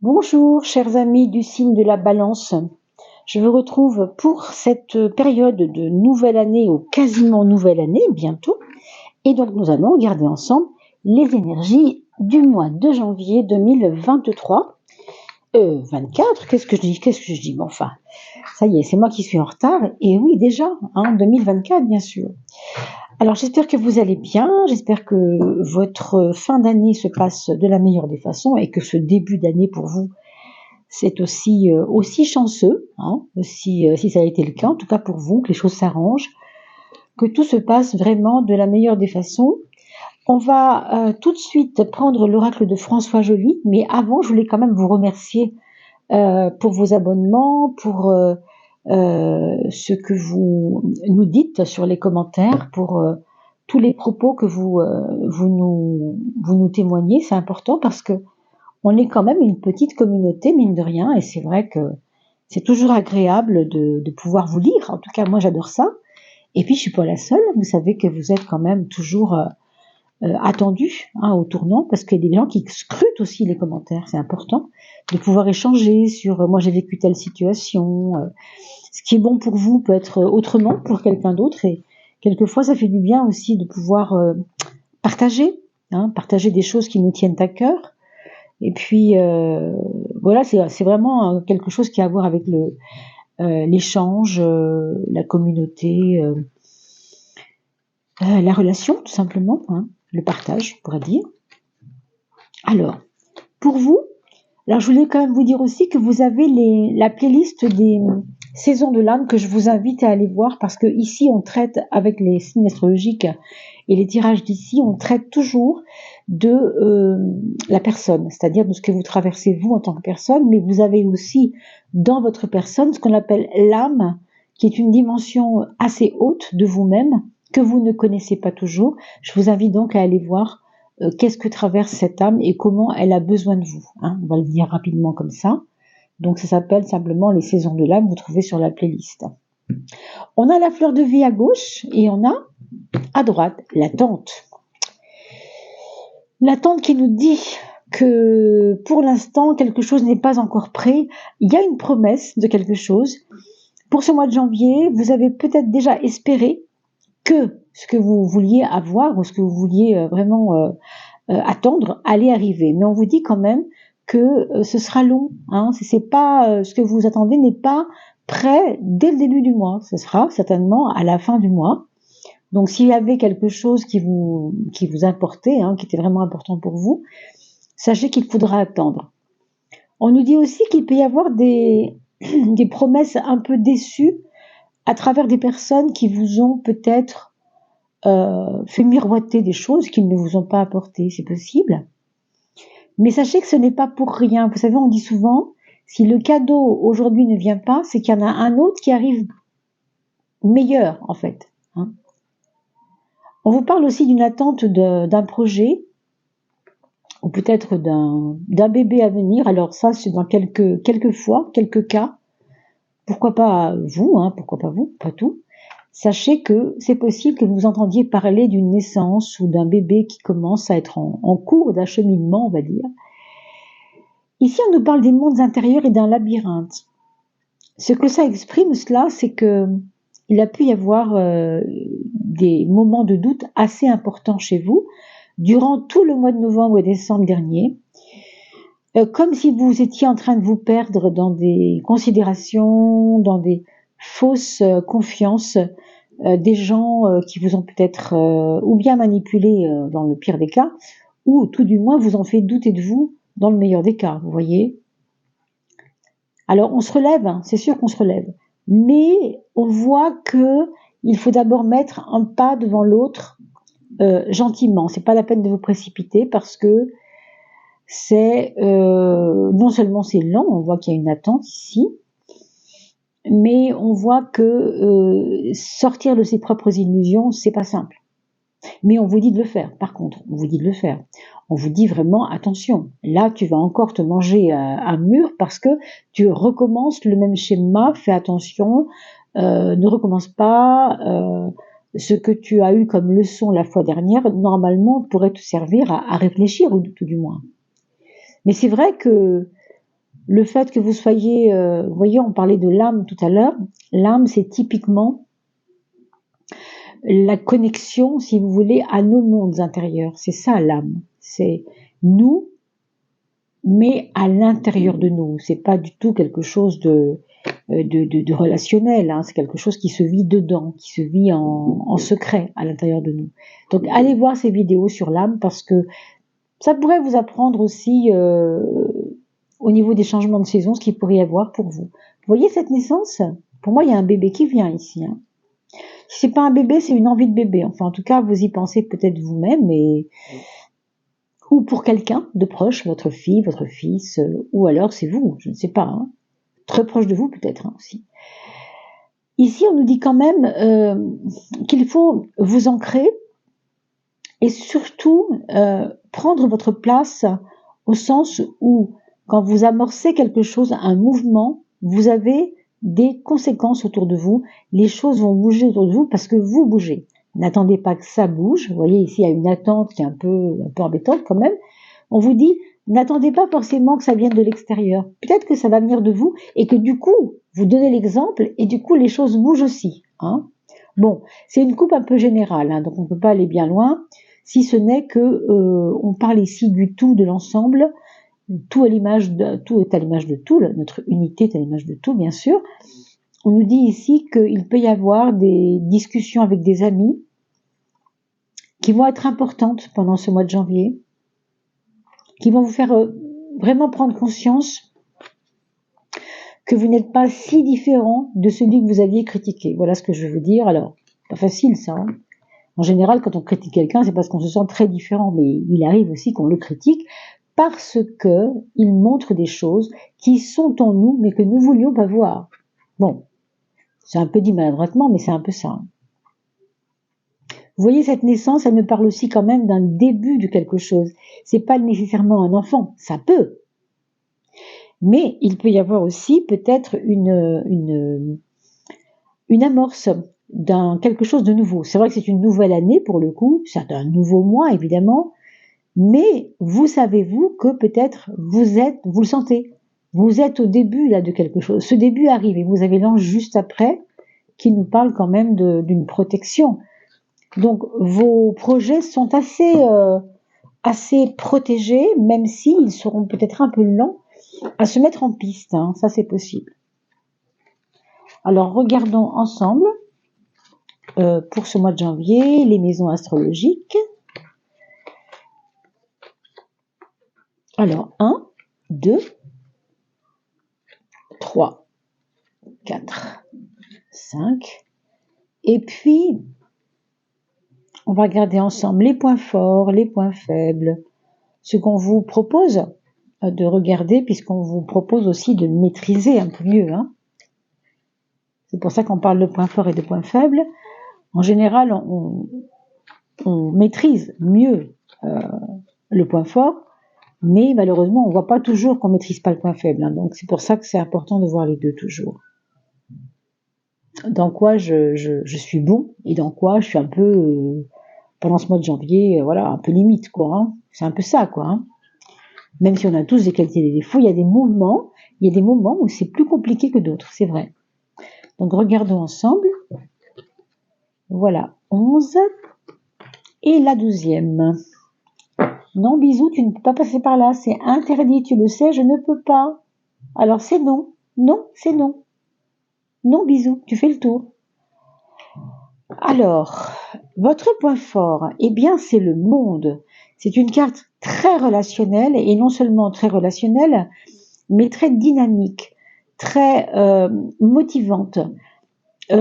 Bonjour, chers amis du signe de la Balance. Je vous retrouve pour cette période de nouvelle année ou quasiment nouvelle année bientôt. Et donc nous allons regarder ensemble les énergies du mois de janvier 2023. 24, qu'est-ce que je dis? Bon, enfin, ça y est, c'est moi qui suis en retard. Et oui, déjà, 2024, bien sûr. Alors j'espère que vous allez bien, j'espère que votre fin d'année se passe de la meilleure des façons et que ce début d'année pour vous, c'est aussi chanceux, si ça a été le cas, en tout cas pour vous, que les choses s'arrangent, que tout se passe vraiment de la meilleure des façons. On va tout de suite prendre l'oracle de François Joly, mais avant, je voulais quand même vous remercier pour vos abonnements, pour ce que vous nous dites sur les commentaires, pour tous les propos que vous nous témoignez. C'est important parce que on est quand même une petite communauté, mine de rien, et c'est vrai que c'est toujours agréable de pouvoir vous lire. En tout cas, moi, j'adore ça. Et puis, je suis pas la seule. Vous savez que vous êtes quand même toujours attendus au tournant, parce qu'il y a des gens qui scrutent aussi les commentaires. C'est important de pouvoir échanger sur moi, j'ai vécu telle situation. Ce qui est bon pour vous peut être autrement pour quelqu'un d'autre. Et quelquefois, ça fait du bien aussi de pouvoir partager des choses qui nous tiennent à cœur. Et puis voilà, c'est vraiment quelque chose qui a à voir avec l'échange, la communauté, la relation tout simplement, le partage, on pourrait dire. Alors, pour vous, alors je voulais quand même vous dire aussi que vous avez la playlist des saisons de l'âme que je vous invite à aller voir, parce que ici on traite avec les signes astrologiques et les tirages d'ici, on traite toujours de la personne, c'est-à-dire de ce que vous traversez vous en tant que personne, mais vous avez aussi dans votre personne ce qu'on appelle l'âme, qui est une dimension assez haute de vous-même que vous ne connaissez pas toujours. Je vous invite donc à aller voir qu'est-ce que traverse cette âme et comment elle a besoin de vous. On va le dire rapidement comme ça. Donc ça s'appelle simplement les saisons de l'âme, vous trouvez sur la playlist. On a la fleur de vie à gauche et on a à droite la tente. La tente qui nous dit que pour l'instant quelque chose n'est pas encore prêt. Il y a une promesse de quelque chose. Pour ce mois de janvier, vous avez peut-être déjà espéré que ce que vous vouliez avoir ou ce que vous vouliez vraiment attendre allait arriver. Mais on vous dit quand même que ce sera long. C'est pas ce que vous attendez n'est pas prêt dès le début du mois. Ce sera certainement à la fin du mois. Donc s'il y avait quelque chose qui vous importait, qui était vraiment important pour vous, sachez qu'il faudra attendre. On nous dit aussi qu'il peut y avoir des promesses un peu déçues à travers des personnes qui vous ont peut-être fait miroiter des choses qu'ils ne vous ont pas apportées. C'est possible. Mais sachez que ce n'est pas pour rien. Vous savez, on dit souvent, si le cadeau aujourd'hui ne vient pas, c'est qu'il y en a un autre qui arrive meilleur, en fait. On vous parle aussi d'une attente d'un projet, ou peut-être d'un bébé à venir. Alors ça, c'est dans quelques cas. Pourquoi pas vous, pourquoi pas vous, pas tout. Sachez que c'est possible que vous entendiez parler d'une naissance ou d'un bébé qui commence à être en cours d'acheminement, on va dire. Ici, on nous parle des mondes intérieurs et d'un labyrinthe. Ce que ça exprime, cela, c'est que il a pu y avoir des moments de doute assez importants chez vous durant tout le mois de novembre et décembre dernier, comme si vous étiez en train de vous perdre dans des considérations, dans des fausses confiances, des gens qui vous ont peut-être ou bien manipulé dans le pire des cas, ou tout du moins vous ont fait douter de vous dans le meilleur des cas, vous voyez. Alors on se relève, c'est sûr qu'on se relève, mais on voit que il faut d'abord mettre un pas devant l'autre gentiment. C'est pas la peine de vous précipiter parce que c'est non seulement c'est lent, on voit qu'il y a une attente ici, mais on voit que sortir de ses propres illusions, c'est pas simple. Mais on vous dit de le faire, par contre, on vous dit de le faire. On vous dit vraiment, attention, là tu vas encore te manger un mur parce que tu recommences le même schéma, fais attention, ne recommence pas, ce que tu as eu comme leçon la fois dernière, normalement pourrait te servir à réfléchir, ou tout du moins. Mais c'est vrai que le fait que vous soyez, vous voyez, on parlait de l'âme tout à l'heure. L'âme, c'est typiquement la connexion, si vous voulez, à nos mondes intérieurs. C'est ça l'âme. C'est nous, mais à l'intérieur de nous. C'est pas du tout quelque chose de relationnel. Hein. C'est quelque chose qui se vit dedans, qui se vit en secret à l'intérieur de nous. Donc allez voir ces vidéos sur l'âme parce que ça pourrait vous apprendre aussi au niveau des changements de saison, ce qu'il pourrait y avoir pour vous. Vous voyez cette naissance? Pour moi, il y a un bébé qui vient ici. Hein. Si c'est pas un bébé, c'est une envie de bébé. Enfin, en tout cas, vous y pensez peut-être vous-même, ou pour quelqu'un de proche, votre fille, votre fils, ou alors c'est vous, je ne sais pas. Hein. Très proche de vous peut-être hein, aussi. Ici, on nous dit quand même qu'il faut vous ancrer et surtout prendre votre place au sens où quand vous amorcez quelque chose, un mouvement, vous avez des conséquences autour de vous. Les choses vont bouger autour de vous parce que vous bougez. N'attendez pas que ça bouge. Vous voyez ici, il y a une attente qui est un peu embêtante quand même. On vous dit, n'attendez pas forcément que ça vienne de l'extérieur. Peut-être que ça va venir de vous et que du coup, vous donnez l'exemple et du coup, les choses bougent aussi. Hein. Bon, c'est une coupe un peu générale, hein, donc on ne peut pas aller bien loin, si ce n'est que on parle ici du tout, de l'ensemble. Tout est à l'image de tout, notre unité est à l'image de tout, bien sûr. On nous dit ici qu'il peut y avoir des discussions avec des amis qui vont être importantes pendant ce mois de janvier, qui vont vous faire vraiment prendre conscience que vous n'êtes pas si différent de celui que vous aviez critiqué. Voilà ce que je veux dire. Alors, pas facile ça. Hein. En général, quand on critique quelqu'un, c'est parce qu'on se sent très différent, mais il arrive aussi qu'on le critique parce que il montre des choses qui sont en nous, mais que nous voulions pas voir. Bon, c'est un peu dit maladroitement, mais c'est un peu ça. Vous voyez, cette naissance, elle me parle aussi quand même d'un début de quelque chose. C'est pas nécessairement un enfant, ça peut. Mais il peut y avoir aussi peut-être une amorce d'un quelque chose de nouveau. C'est vrai que c'est une nouvelle année pour le coup, c'est un nouveau mois évidemment, mais vous savez-vous que peut-être vous le sentez, vous êtes au début là de quelque chose. Ce début arrive et vous avez l'ange juste après qui nous parle quand même d'une protection. Donc vos projets sont assez protégés, même s'ils seront peut-être un peu lents à se mettre en piste. Hein, ça c'est possible. Alors regardons ensemble pour ce mois de janvier les maisons astrologiques. Alors 1, 2, 3, 4, 5. Et puis, on va regarder ensemble les points forts, les points faibles, ce qu'on vous propose de regarder, puisqu'on vous propose aussi de maîtriser un peu mieux. Hein. C'est pour ça qu'on parle de points forts et de points faibles. En général, on maîtrise mieux le point fort, mais malheureusement, on ne voit pas toujours qu'on ne maîtrise pas le point faible. Hein. Donc, c'est pour ça que c'est important de voir les deux toujours. Dans quoi je suis bon et dans quoi je suis un peu, pendant ce mois de janvier, voilà, un peu limite, quoi. Hein. C'est un peu ça, quoi. Hein. Même si on a tous des qualités et des défauts, il y a des moments où c'est plus compliqué que d'autres, c'est vrai. Donc, regardons ensemble. Voilà, 11 et la 12e. Non, bisous, tu ne peux pas passer par là, c'est interdit, tu le sais, je ne peux pas. Alors c'est non, non, c'est non. Non, bisous, tu fais le tour. Alors, votre point fort, eh bien c'est le monde. C'est une carte très relationnelle, et non seulement très relationnelle, mais très dynamique, très motivante.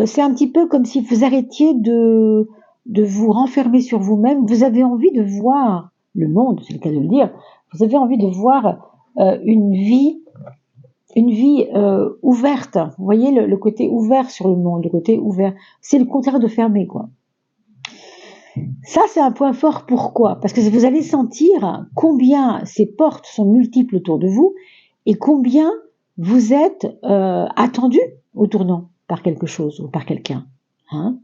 C'est un petit peu comme si vous arrêtiez de vous renfermer sur vous-même. Vous avez envie de voir le monde, c'est le cas de le dire. Vous avez envie de voir une vie ouverte. Vous voyez le côté ouvert sur le monde, le côté ouvert. C'est le contraire de fermé, quoi. Ça, c'est un point fort. Pourquoi ? Parce que vous allez sentir combien ces portes sont multiples autour de vous et combien vous êtes attendu au tournant par quelque chose ou par quelqu'un. Hein ?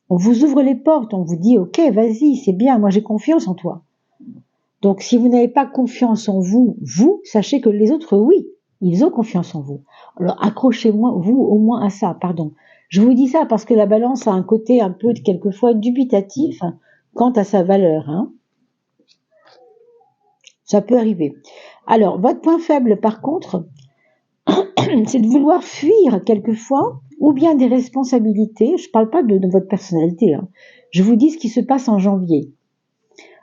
On vous ouvre les portes, on vous dit « Ok, vas-y, c'est bien, moi j'ai confiance en toi ». Donc, si vous n'avez pas confiance en vous, sachez que les autres, oui. Ils ont confiance en vous. Alors accrochez-vous au moins à ça, pardon. Je vous dis ça parce que la balance a un côté un peu quelquefois dubitatif quant à sa valeur. Ça peut arriver. Alors, votre point faible, par contre, c'est de vouloir fuir quelquefois, ou bien des responsabilités. Je ne parle pas de votre personnalité. Je vous dis ce qui se passe en janvier.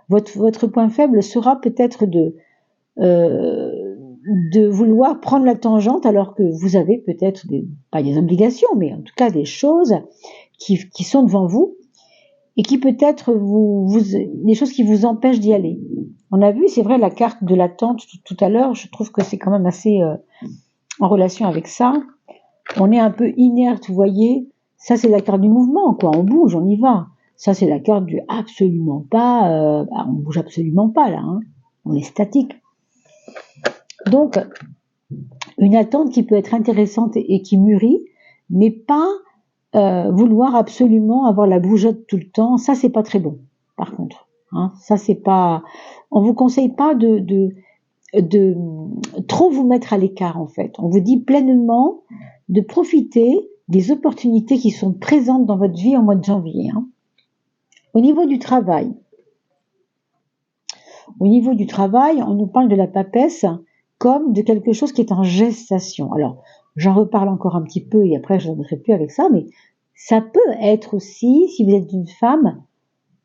Votre point faible sera peut-être de vouloir prendre la tangente alors que vous avez peut-être pas des obligations, mais en tout cas des choses qui sont devant vous et qui peut-être des choses qui vous empêchent d'y aller. On a vu, c'est vrai, la carte de l'attente tout à l'heure, je trouve que c'est quand même assez en relation avec ça. On est un peu inerte, vous voyez. Ça, c'est la carte du mouvement, quoi. On bouge, on y va. Ça, c'est la carte du absolument pas. On bouge absolument pas, là. On est statique. Donc, une attente qui peut être intéressante et qui mûrit, mais pas vouloir absolument avoir la bougeotte tout le temps. Ça, c'est pas très bon, par contre. Ça, c'est pas... On vous conseille pas de trop vous mettre à l'écart, en fait. On vous dit pleinement de profiter des opportunités qui sont présentes dans votre vie en mois de janvier. Au niveau du travail, on nous parle de la papesse comme de quelque chose qui est en gestation. Alors, j'en reparle encore un petit peu et après je ne reviendrai plus avec ça, mais ça peut être aussi, si vous êtes une femme,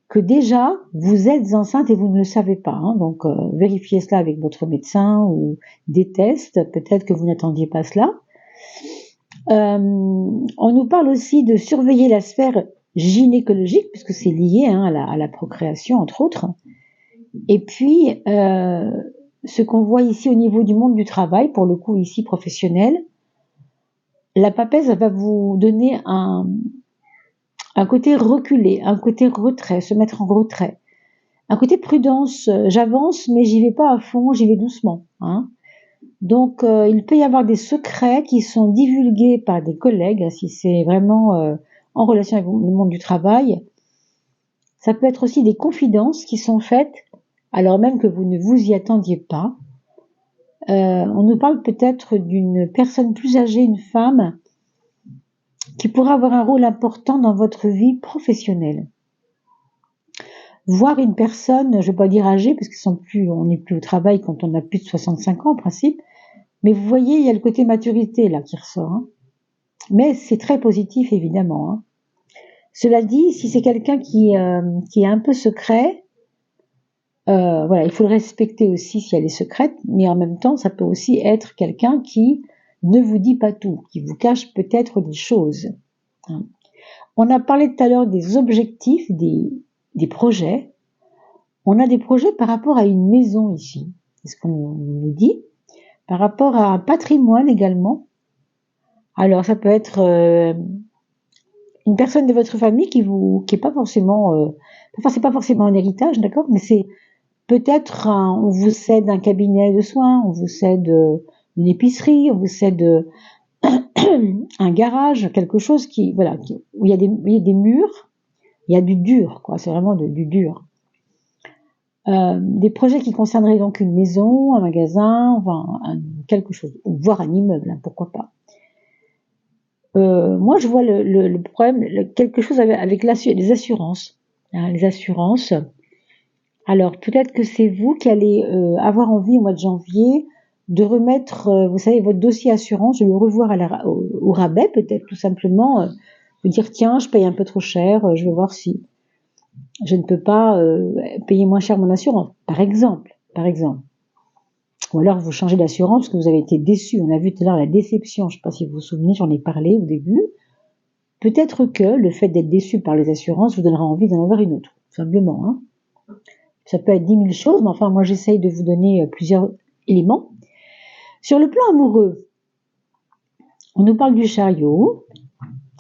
que déjà vous êtes enceinte et vous ne le savez pas. Donc, vérifiez cela avec votre médecin ou des tests. Peut-être que vous n'attendiez pas cela. On nous parle aussi de surveiller la sphère gynécologique, puisque c'est lié à la procréation, entre autres. Et puis, ce qu'on voit ici au niveau du monde du travail, pour le coup ici professionnel, la papesse va vous donner un côté reculé, un côté retrait, se mettre en retrait, un côté prudence, j'avance mais j'y vais pas à fond, j'y vais doucement. Donc il peut y avoir des secrets qui sont divulgués par des collègues, si c'est vraiment en relation avec le monde du travail. Ça peut être aussi des confidences qui sont faites alors même que vous ne vous y attendiez pas. On nous parle peut-être d'une personne plus âgée, une femme, qui pourra avoir un rôle important dans votre vie professionnelle. Voir une personne, je ne vais pas dire âgée, parce on n'est plus au travail quand on a plus de 65 ans en principe, mais vous voyez, il y a le côté maturité là qui ressort. Mais c'est très positif évidemment. Cela dit, si c'est quelqu'un qui est un peu secret, voilà, il faut le respecter aussi si elle est secrète, mais en même temps, ça peut aussi être quelqu'un qui ne vous dit pas tout, qui vous cache peut-être des choses. On a parlé tout à l'heure des objectifs, des projets. On a des projets par rapport à une maison ici, c'est ce qu'on nous dit, par rapport à un patrimoine également. Alors ça peut être une personne de votre famille qui est pas forcément, c'est pas forcément un héritage, d'accord, mais c'est peut-être on vous cède un cabinet de soins, on vous cède une épicerie, on vous cède un garage, quelque chose où il y a des murs, il y a du dur, quoi. C'est vraiment du dur. Des projets qui concerneraient donc une maison, un magasin, quelque chose, voire un immeuble, pourquoi pas. Moi, je vois le problème, quelque chose avec les assurances. Les assurances. Alors, peut-être que c'est vous qui allez avoir envie au mois de janvier de remettre, vous savez, votre dossier assurance, de le revoir au rabais, peut-être tout simplement, vous dire tiens, je paye un peu trop cher, je vais voir si je ne peux pas payer moins cher mon assurance, par exemple. Ou alors vous changez d'assurance parce que vous avez été déçu. On a vu tout à l'heure la déception, je ne sais pas si vous vous souvenez, j'en ai parlé au début. Peut-être que le fait d'être déçu par les assurances vous donnera envie d'en avoir une autre, tout simplement. Ça peut être 10 000 choses, mais enfin moi j'essaye de vous donner plusieurs éléments. Sur le plan amoureux, on nous parle du chariot.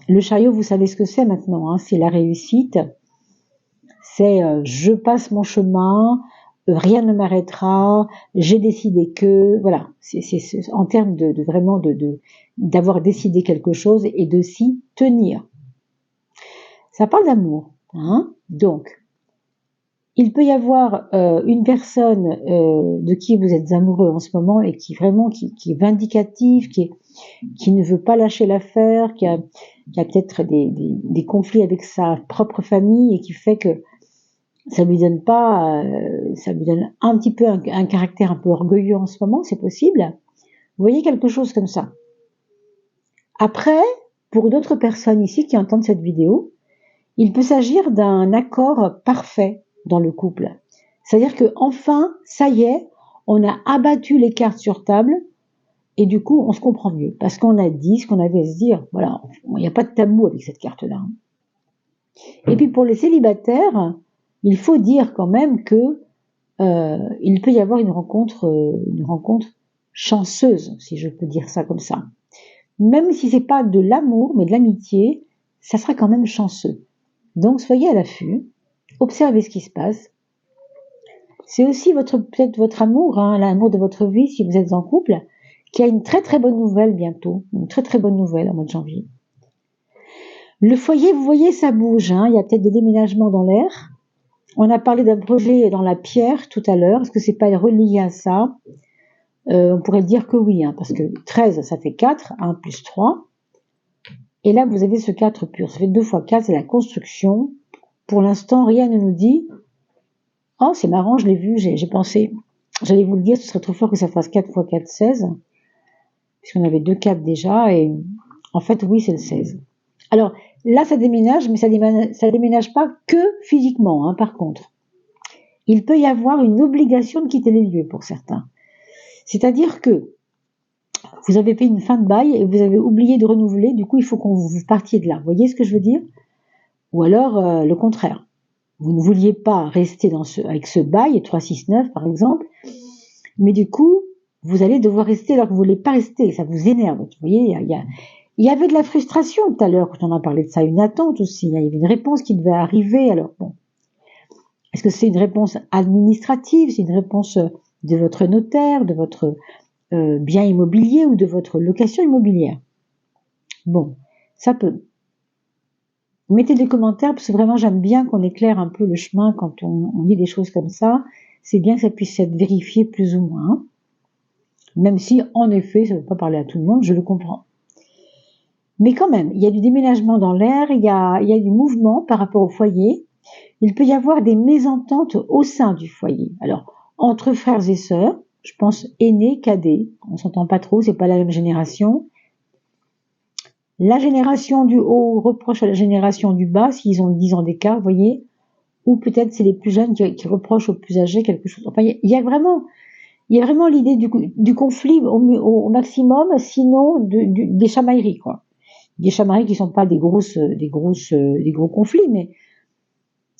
Le chariot, vous savez ce que c'est maintenant, c'est la réussite. C'est je passe mon chemin, rien ne m'arrêtera, j'ai décidé que, voilà, c'est en termes de vraiment d'avoir décidé quelque chose et de s'y tenir. Ça parle d'amour, donc Il peut y avoir une personne de qui vous êtes amoureux en ce moment et qui vraiment qui est vindicative, qui ne veut pas lâcher l'affaire, qui a peut-être des conflits avec sa propre famille et qui fait que ça lui donne un petit peu un caractère un peu orgueilleux en ce moment, c'est possible. Vous voyez quelque chose comme ça. Après, pour d'autres personnes ici qui entendent cette vidéo, il peut s'agir d'un accord parfait dans le couple. C'est-à-dire que enfin, ça y est, on a abattu les cartes sur table et du coup, on se comprend mieux parce qu'on a dit ce qu'on avait à se dire. Voilà, il n'y a pas de tabou avec cette carte-là. Et puis pour les célibataires, il faut dire quand même que il peut y avoir une rencontre chanceuse, si je peux dire ça comme ça. Même si c'est pas de l'amour, mais de l'amitié, ça sera quand même chanceux. Donc soyez à l'affût, observez ce qui se passe. C'est aussi peut-être votre amour, l'amour de votre vie si vous êtes en couple, qui a une très très bonne nouvelle bientôt, une très très bonne nouvelle au mois de janvier. Le foyer, vous voyez, ça bouge, il y a peut-être des déménagements dans l'air. On a parlé d'un projet dans la pierre tout à l'heure, est-ce que c'est pas relié à ça? On pourrait dire que oui, parce que 13, ça fait 4, 1 plus 3. Et là, vous avez ce 4 pur, ça fait 2 fois 4, c'est la construction. Pour l'instant, rien ne nous dit « Oh, c'est marrant, je l'ai vu, j'ai pensé, j'allais vous le dire, ce serait trop fort que ça fasse 4 fois 4, 16. » Puisqu'on avait 2 4 déjà, et en fait, oui, c'est le 16. Alors, là, ça déménage, mais ça déménage pas que physiquement, par contre. Il peut y avoir une obligation de quitter les lieux pour certains. C'est-à-dire que vous avez fait une fin de bail et vous avez oublié de renouveler, du coup, il faut qu'on vous partiez de là. Vous voyez ce que je veux dire? Ou alors, le contraire. Vous ne vouliez pas rester avec ce bail, 369 par exemple, mais du coup, vous allez devoir rester alors que vous ne voulez pas rester, ça vous énerve. Vous voyez, il y avait de la frustration tout à l'heure quand on a parlé de ça, une attente aussi, il y avait une réponse qui devait arriver, alors bon. Est-ce que c'est une réponse administrative, c'est une réponse de votre notaire, de votre bien immobilier ou de votre location immobilière? Bon, ça peut. Mettez des commentaires parce que vraiment j'aime bien qu'on éclaire un peu le chemin quand on dit des choses comme ça. C'est bien que ça puisse être vérifié plus ou moins. Même si, en effet, ça ne veut pas parler à tout le monde, je le comprends. Mais quand même, il y a du déménagement dans l'air, il y a du mouvement par rapport au foyer. Il peut y avoir des mésententes au sein du foyer. Alors, entre frères et sœurs, je pense aînés, cadets, on s'entend pas trop, c'est pas la même génération. La génération du haut reproche à la génération du bas, s'ils ont 10 ans d'écart, vous voyez, ou peut-être c'est les plus jeunes qui reprochent aux plus âgés quelque chose. Enfin, il y a vraiment l'idée du conflit au maximum, sinon des chamailleries, quoi. Des chamailleries qui sont pas des gros conflits, mais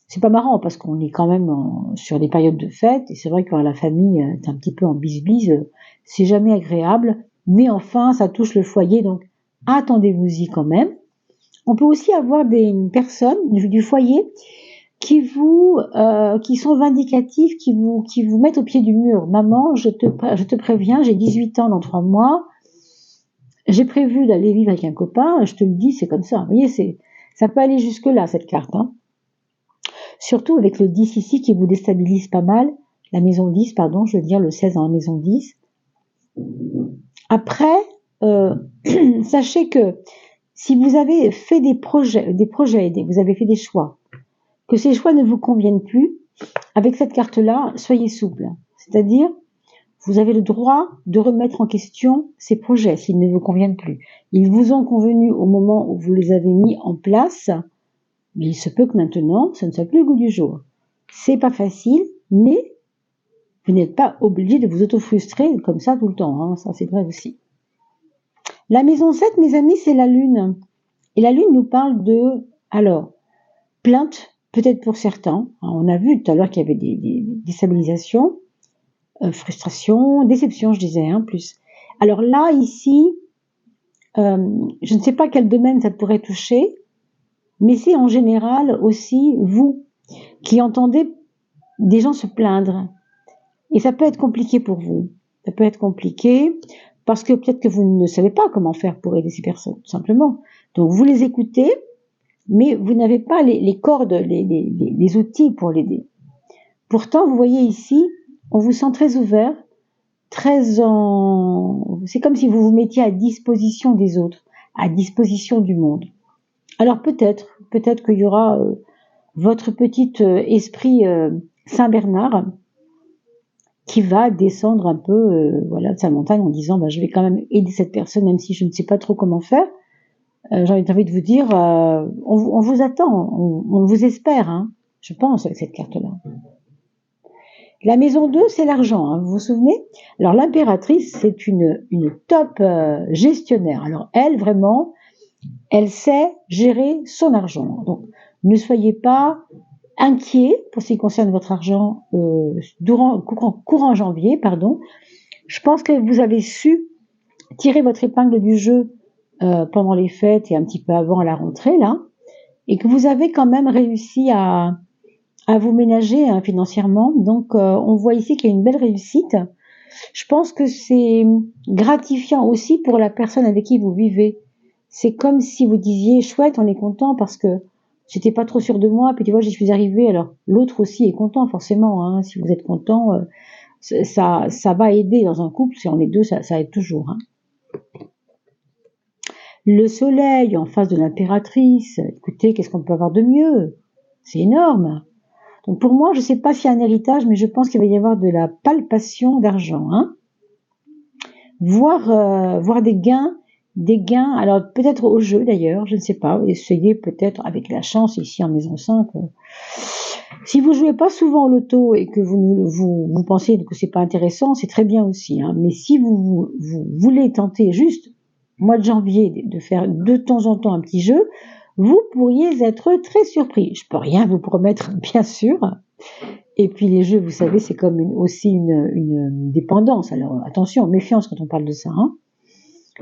c'est pas marrant parce qu'on est quand même sur des périodes de fête et c'est vrai que quand la famille est un petit peu en bise-bise, c'est jamais agréable, mais enfin, ça touche le foyer, donc attendez-vous-y quand même. On peut aussi avoir des personnes du foyer qui sont vindicatives, qui vous mettent au pied du mur. Maman, je te préviens, j'ai 18 ans dans 3 mois, j'ai prévu d'aller vivre avec un copain, je te le dis, c'est comme ça. Vous voyez, ça peut aller jusque là, cette carte, Surtout avec le 10 ici qui vous déstabilise pas mal, la maison 10, pardon, je veux dire le 16 dans la maison 10. Après, sachez que si vous avez fait des projets, vous avez fait des choix, que ces choix ne vous conviennent plus, avec cette carte-là, soyez souple. C'est-à-dire, vous avez le droit de remettre en question ces projets s'ils ne vous conviennent plus. Ils vous ont convenu au moment où vous les avez mis en place, mais il se peut que maintenant, ça ne soit plus le goût du jour. C'est pas facile, mais vous n'êtes pas obligé de vous auto-frustrer comme ça tout le temps, ça c'est vrai aussi. La maison 7, mes amis, c'est la lune. Et la lune nous parle de, plainte, peut-être pour certains. On a vu tout à l'heure qu'il y avait des déstabilisations, frustration, déception, je disais, plus. Alors là, ici, je ne sais pas quel domaine ça pourrait toucher, mais c'est en général aussi vous qui entendez des gens se plaindre. Et ça peut être compliqué pour vous. Ça peut être compliqué parce que peut-être que vous ne savez pas comment faire pour aider ces personnes, tout simplement. Donc vous les écoutez, mais vous n'avez pas les cordes, les outils pour l'aider. Pourtant, vous voyez ici, on vous sent très ouvert, c'est comme si vous vous mettiez à disposition des autres, à disposition du monde. Alors peut-être qu'il y aura votre petit esprit Saint Bernard qui va descendre un peu de sa montagne en disant je vais quand même aider cette personne même si je ne sais pas trop comment faire. J'ai envie de vous dire, on vous attend, on vous espère, hein, je pense, avec cette carte-là. La maison 2, c'est l'argent, hein, vous vous souvenez? Alors l'impératrice, c'est une top gestionnaire. Alors elle, vraiment, elle sait gérer son argent. Donc ne soyez pas inquiets pour ce qui concerne votre argent courant janvier, pardon. Je pense que vous avez su tirer votre épingle du jeu pendant les fêtes et un petit peu avant la rentrée, là, et que vous avez quand même réussi à vous ménager hein, financièrement. Donc on voit ici qu'il y a une belle réussite. Je pense que c'est gratifiant aussi pour la personne avec qui vous vivez. C'est comme si vous disiez chouette, on est content parce que j'étais pas trop sûre de moi, puis tu vois j'y suis arrivée. Alors l'autre aussi est content forcément. Hein. Si vous êtes content, ça va aider dans un couple. Si on est deux, ça aide toujours. Hein. Le soleil en face de l'impératrice. Écoutez, qu'est-ce qu'on peut avoir de mieux? C'est énorme. Donc pour moi, je ne sais pas s'il y a un héritage, mais je pense qu'il va y avoir de la palpation d'argent. Hein. Voir des gains, alors peut-être au jeu d'ailleurs, je ne sais pas, essayez peut-être avec la chance ici en maison 5. Si vous jouez pas souvent au loto et que vous pensez que c'est pas intéressant, c'est très bien aussi. Hein. Mais si vous voulez tenter juste mois de janvier de faire de temps en temps un petit jeu, vous pourriez être très surpris. Je peux rien vous promettre, bien sûr. Et puis les jeux, vous savez, c'est comme aussi une dépendance. Alors attention, méfiance quand on parle de ça. Hein.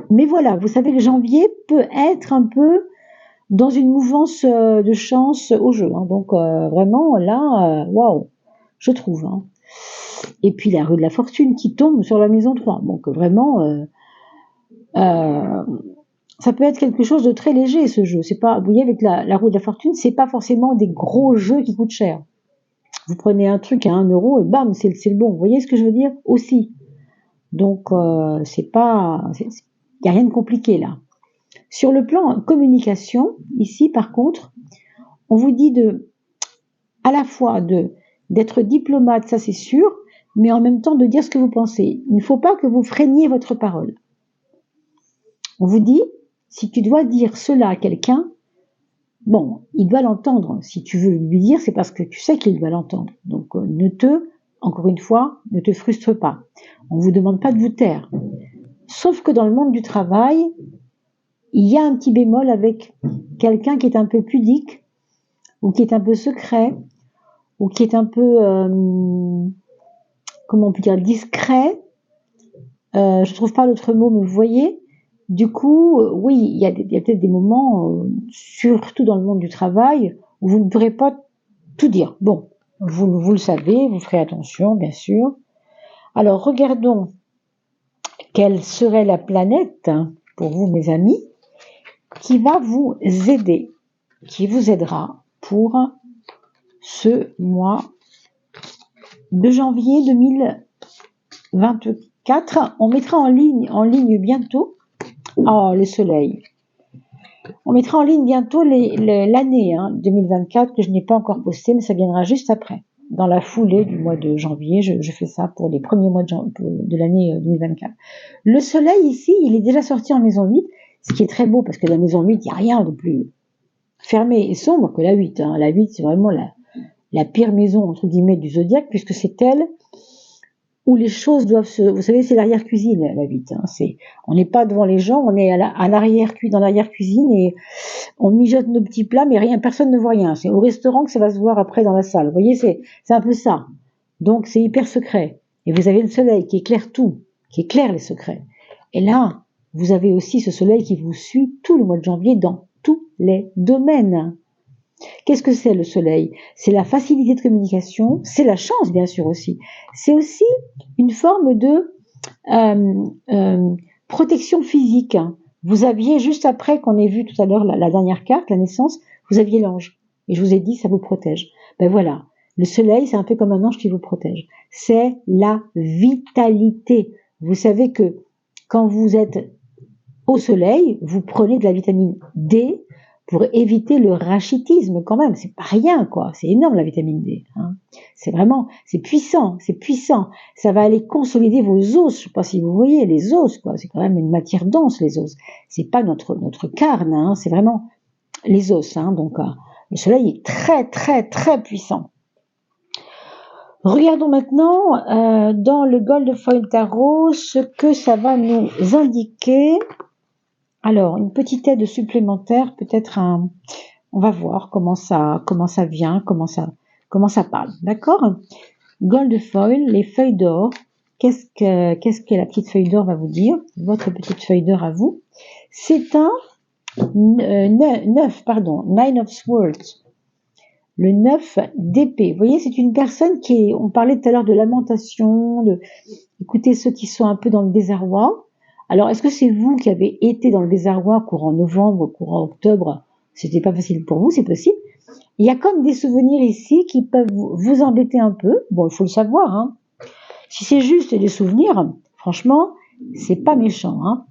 Mais voilà, vous savez que janvier peut être un peu dans une mouvance de chance au jeu. Hein. Donc vraiment, là, waouh, je trouve. Hein. Et puis la rue de la fortune qui tombe sur la maison 3. Donc vraiment... ça peut être quelque chose de très léger ce jeu. C'est pas, vous voyez, avec la roue de la fortune, c'est pas forcément des gros jeux qui coûtent cher. Vous prenez un truc à 1 euro et bam, c'est le bon. Vous voyez ce que je veux dire aussi. Donc c'est pas, il y a rien de compliqué là. Sur le plan communication, ici par contre, on vous dit à la fois d'être diplomate, ça c'est sûr, mais en même temps de dire ce que vous pensez. Il ne faut pas que vous freiniez votre parole. On vous dit, si tu dois dire cela à quelqu'un, bon, il doit l'entendre. Si tu veux lui dire, c'est parce que tu sais qu'il doit l'entendre. Donc, encore une fois, ne te frustre pas. On ne vous demande pas de vous taire. Sauf que dans le monde du travail, il y a un petit bémol avec quelqu'un qui est un peu pudique, ou qui est un peu secret, ou qui est un peu, comment on peut dire, discret. Je trouve pas l'autre mot, mais vous voyez. Du coup, oui, il y a peut-être des moments, surtout dans le monde du travail, où vous ne pourrez pas tout dire. Bon, vous le savez, vous ferez attention, bien sûr. Alors, regardons quelle serait la planète, hein, pour vous, mes amis, qui va vous aider, qui vous aidera pour ce mois de janvier 2024. On mettra en ligne bientôt. Oh, le soleil. On mettra en ligne bientôt l'année 2024 que je n'ai pas encore postée, mais ça viendra juste après. Dans la foulée du mois de janvier, je fais ça pour les premiers mois de l'année 2024. Le soleil ici, il est déjà sorti en maison 8, ce qui est très beau parce que dans la maison 8, il n'y a rien de plus fermé et sombre que la 8. Hein. La 8, c'est vraiment la pire maison, entre guillemets, du zodiaque, puisque c'est elle où les choses doivent vous savez, c'est l'arrière-cuisine, la 8. Hein. On n'est pas devant les gens, on est dans l'arrière-cuisine et on mijote nos petits plats, mais personne ne voit rien. C'est au restaurant que ça va se voir après dans la salle. Vous voyez, c'est un peu ça. Donc, c'est hyper secret. Et vous avez le soleil qui éclaire tout, qui éclaire les secrets. Et là, vous avez aussi ce soleil qui vous suit tout le mois de janvier dans tous les domaines. Qu'est-ce que c'est le soleil? C'est la facilité de communication, c'est la chance bien sûr aussi. C'est aussi une forme de protection physique. Vous aviez, juste après qu'on ait vu tout à l'heure la dernière carte, la naissance, vous aviez l'ange. Et je vous ai dit, ça vous protège. Ben voilà, Le soleil, c'est un peu comme un ange qui vous protège. C'est la vitalité. Vous savez que quand vous êtes au soleil, vous prenez de la vitamine D pour éviter le rachitisme quand même. C'est pas rien, quoi. C'est énorme la vitamine D. Hein. C'est puissant, c'est puissant. Ça va aller consolider vos os. Je sais pas si vous voyez les os, quoi. C'est quand même une matière dense, les os. C'est pas notre carne, hein. C'est vraiment les os, hein. Donc, le soleil est très, très, très puissant. Regardons maintenant dans le Gold Foil Tarot ce que ça va nous indiquer. Alors, une petite aide supplémentaire, peut-être on va voir comment ça vient, comment ça parle, d'accord? Gold Foil, les feuilles d'or. Qu'est-ce que la petite feuille d'or va vous dire? Votre petite feuille d'or à vous. C'est un 9, Nine of Swords. Le 9 d'épée. Vous voyez, c'est une personne on parlait tout à l'heure de lamentation, écoutez ceux qui sont un peu dans le désarroi. Alors, est-ce que c'est vous qui avez été dans le désarroi courant novembre, courant octobre? C'était pas facile pour vous, c'est possible. Il y a comme des souvenirs ici qui peuvent vous embêter un peu. Bon, il faut le savoir, hein. Si c'est juste des souvenirs, franchement, c'est pas méchant, hein.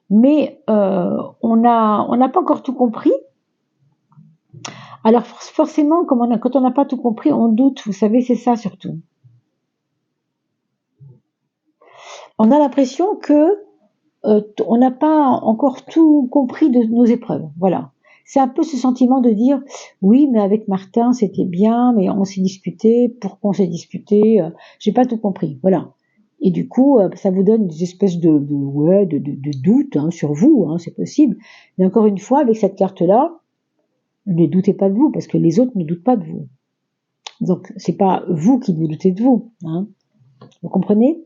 Mais on n'a pas encore tout compris. Alors forcément, quand on n'a pas tout compris, on doute. Vous savez, c'est ça surtout. On a l'impression que on n'a pas encore tout compris de nos épreuves. Voilà. C'est un peu ce sentiment de dire oui, mais avec Martin c'était bien, mais on s'est disputé. Pourquoi on s'est disputé? J'ai pas tout compris. Voilà. Et du coup, ça vous donne des espèces de doutes, hein, sur vous, hein, c'est possible. Mais encore une fois, avec cette carte-là, ne doutez pas de vous, parce que les autres ne doutent pas de vous. Donc, c'est pas vous qui vous doutez de vous. Hein. Vous comprenez?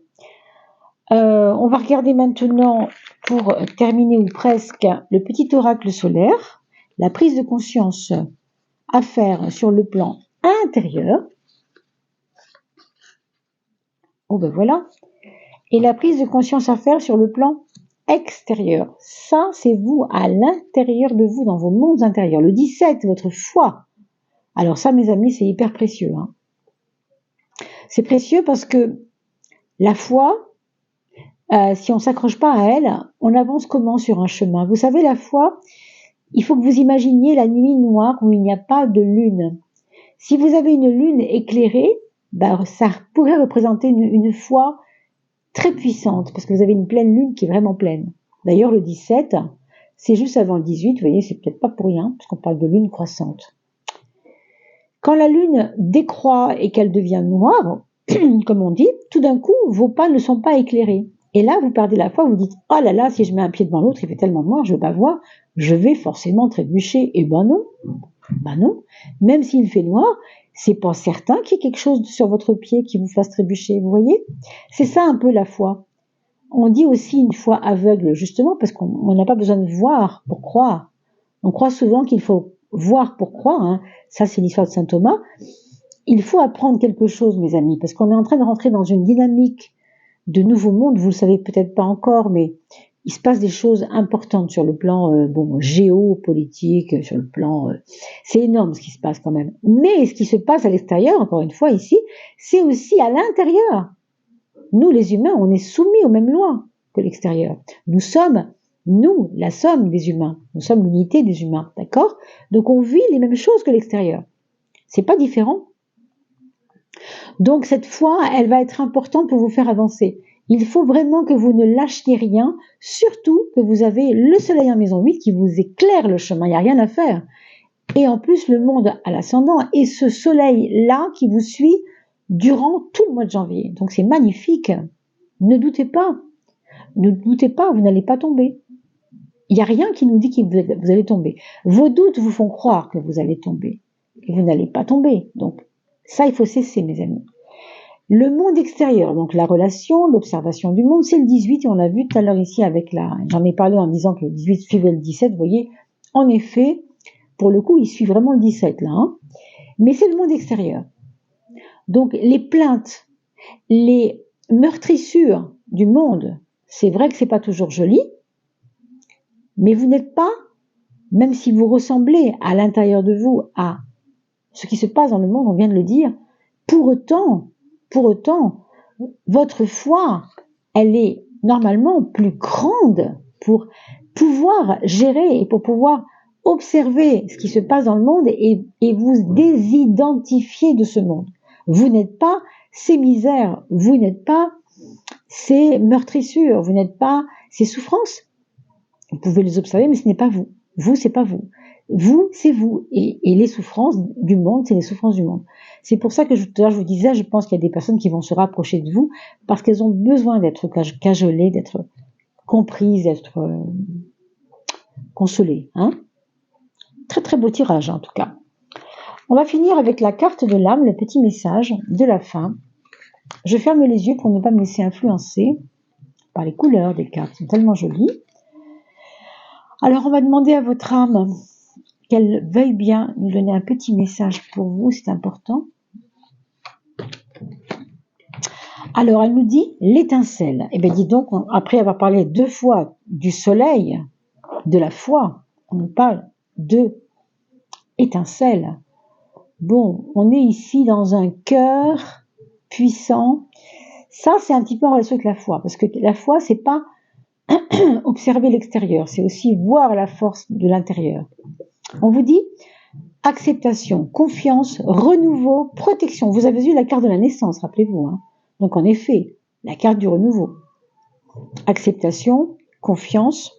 On va regarder maintenant, pour terminer ou presque, le petit oracle solaire, la prise de conscience à faire sur le plan intérieur. Oh ben voilà. Et la prise de conscience à faire sur le plan extérieur. Ça, c'est vous, à l'intérieur de vous, dans vos mondes intérieurs. Le 17, votre foi. Alors ça, mes amis, c'est hyper précieux. Hein. C'est précieux parce que la foi, si on s'accroche pas à elle, on avance comment sur un chemin? Vous savez, la foi, il faut que vous imaginiez la nuit noire où il n'y a pas de lune. Si vous avez une lune éclairée, ça pourrait représenter une foi très puissante, parce que vous avez une pleine lune qui est vraiment pleine. D'ailleurs, le 17, c'est juste avant le 18, vous voyez, c'est peut-être pas pour rien, parce qu'on parle de lune croissante. Quand la lune décroît et qu'elle devient noire, comme on dit, tout d'un coup, vos pas ne sont pas éclairés. Et là, vous perdez la foi, vous dites, oh là là, si je mets un pied devant l'autre, il fait tellement noir, je ne veux pas voir, je vais forcément trébucher. Et ben non. Même s'il fait noir, c'est pas certain qu'il y ait quelque chose sur votre pied qui vous fasse trébucher, vous voyez? C'est ça un peu la foi. On dit aussi une foi aveugle, justement, parce qu'on n'a pas besoin de voir pour croire. On croit souvent qu'il faut voir pour croire, hein. Ça c'est l'histoire de saint Thomas. Il faut apprendre quelque chose, mes amis, parce qu'on est en train de rentrer dans une dynamique de nouveau monde, vous le savez peut-être pas encore, mais il se passe des choses importantes sur le plan géopolitique, sur le plan... c'est énorme ce qui se passe quand même. Mais ce qui se passe à l'extérieur, encore une fois ici, c'est aussi à l'intérieur. Nous, les humains, on est soumis aux mêmes lois que l'extérieur. Nous sommes, la somme des humains. Nous sommes l'unité des humains, d'accord? Donc on vit les mêmes choses que l'extérieur. C'est pas différent. Donc cette foi, elle va être importante pour vous faire avancer. Il faut vraiment que vous ne lâchiez rien, surtout que vous avez le soleil en maison 8 qui vous éclaire le chemin, il n'y a rien à faire. Et en plus, le monde à l'ascendant et ce soleil-là qui vous suit durant tout le mois de janvier. Donc c'est magnifique. Ne doutez pas. Ne doutez pas, vous n'allez pas tomber. Il n'y a rien qui nous dit que vous allez tomber. Vos doutes vous font croire que vous allez tomber. Et vous n'allez pas tomber. Donc ça, il faut cesser, mes amis. Le monde extérieur, donc la relation, l'observation du monde, c'est le 18, et on l'a vu tout à l'heure ici avec j'en ai parlé en disant que le 18 suivait le 17, vous voyez, en effet, pour le coup, il suit vraiment le 17, là, hein. Mais c'est le monde extérieur. Donc, les plaintes, les meurtrissures du monde, c'est vrai que c'est pas toujours joli, mais vous n'êtes pas, même si vous ressemblez à l'intérieur de vous à ce qui se passe dans le monde, on vient de le dire. Pour autant, votre foi, elle est normalement plus grande pour pouvoir gérer et pour pouvoir observer ce qui se passe dans le monde et vous désidentifier de ce monde. Vous n'êtes pas ces misères, vous n'êtes pas ces meurtrissures, vous n'êtes pas ces souffrances. Vous pouvez les observer, mais ce n'est pas vous. Vous, c'est pas vous. Vous, c'est vous. Et les souffrances du monde, c'est les souffrances du monde. C'est pour ça que je vous disais, je pense qu'il y a des personnes qui vont se rapprocher de vous parce qu'elles ont besoin d'être cajolées, d'être comprises, d'être consolées. Hein, très très beau tirage en tout cas. On va finir avec la carte de l'âme, le petit message de la fin. Je ferme les yeux pour ne pas me laisser influencer par les couleurs des cartes, elles sont tellement jolies. Alors on va demander à votre âme qu'elle veuille bien nous donner un petit message pour vous, c'est important. Alors elle nous dit l'étincelle. Eh bien dis donc, après avoir parlé 2 fois du soleil, de la foi, on nous parle de étincelle. Bon, on est ici dans un cœur puissant. Ça, c'est un petit peu en relation avec la foi, parce que la foi, c'est pas observer l'extérieur, c'est aussi voir la force de l'intérieur. On vous dit acceptation, confiance, renouveau, protection. Vous avez eu la carte de la naissance, rappelez-vous. Hein. Donc en effet, la carte du renouveau. Acceptation, confiance,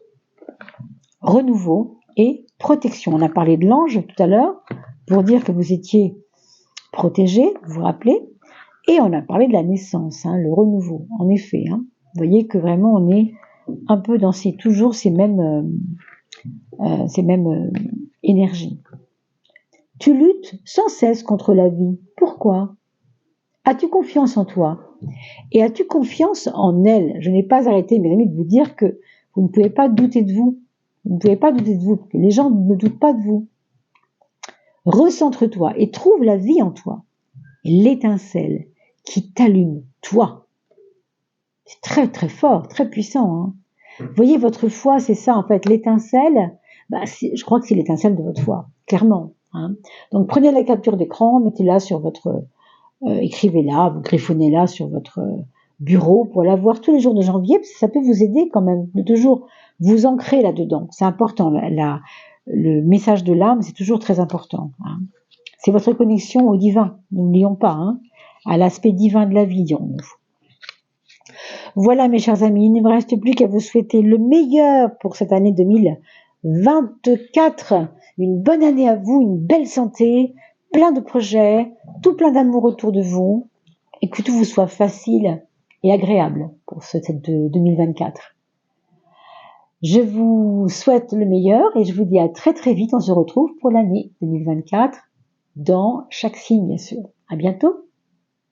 renouveau et protection. On a parlé de l'ange tout à l'heure pour dire que vous étiez protégé, vous vous rappelez. Et on a parlé de la naissance, hein, le renouveau, en effet. Hein. Vous voyez que vraiment on est un peu dans toujours ces mêmes énergies. Tu luttes sans cesse contre la vie. Pourquoi ? As-tu confiance en toi ? Et as-tu confiance en elle ? Je n'ai pas arrêté, mes amis, de vous dire que vous ne pouvez pas douter de vous. Vous ne pouvez pas douter de vous, parce que les gens ne doutent pas de vous. Recentre-toi et trouve la vie en toi. L'étincelle qui t'allume, toi. C'est très très fort, très puissant. Hein. Vous voyez, votre foi, c'est ça en fait. L'étincelle, je crois que c'est l'étincelle de votre foi, clairement. Hein. Donc prenez la capture d'écran, mettez-la sur votre... écrivez-la, vous griffonnez-la sur votre bureau pour la voir tous les jours de janvier, parce que ça peut vous aider quand même de toujours vous ancrer là-dedans. C'est important, le message de l'âme, c'est toujours très important. Hein. C'est votre connexion au divin, n'oublions pas, hein, à l'aspect divin de la vie, dirons-nous. Voilà mes chers amis, il ne me reste plus qu'à vous souhaiter le meilleur pour cette année 2024. Une bonne année à vous, une belle santé, plein de projets, tout plein d'amour autour de vous, et que tout vous soit facile et agréable pour cette 2024. Je vous souhaite le meilleur et je vous dis à très très vite. On se retrouve pour l'année 2024 dans chaque signe, bien sûr. À bientôt.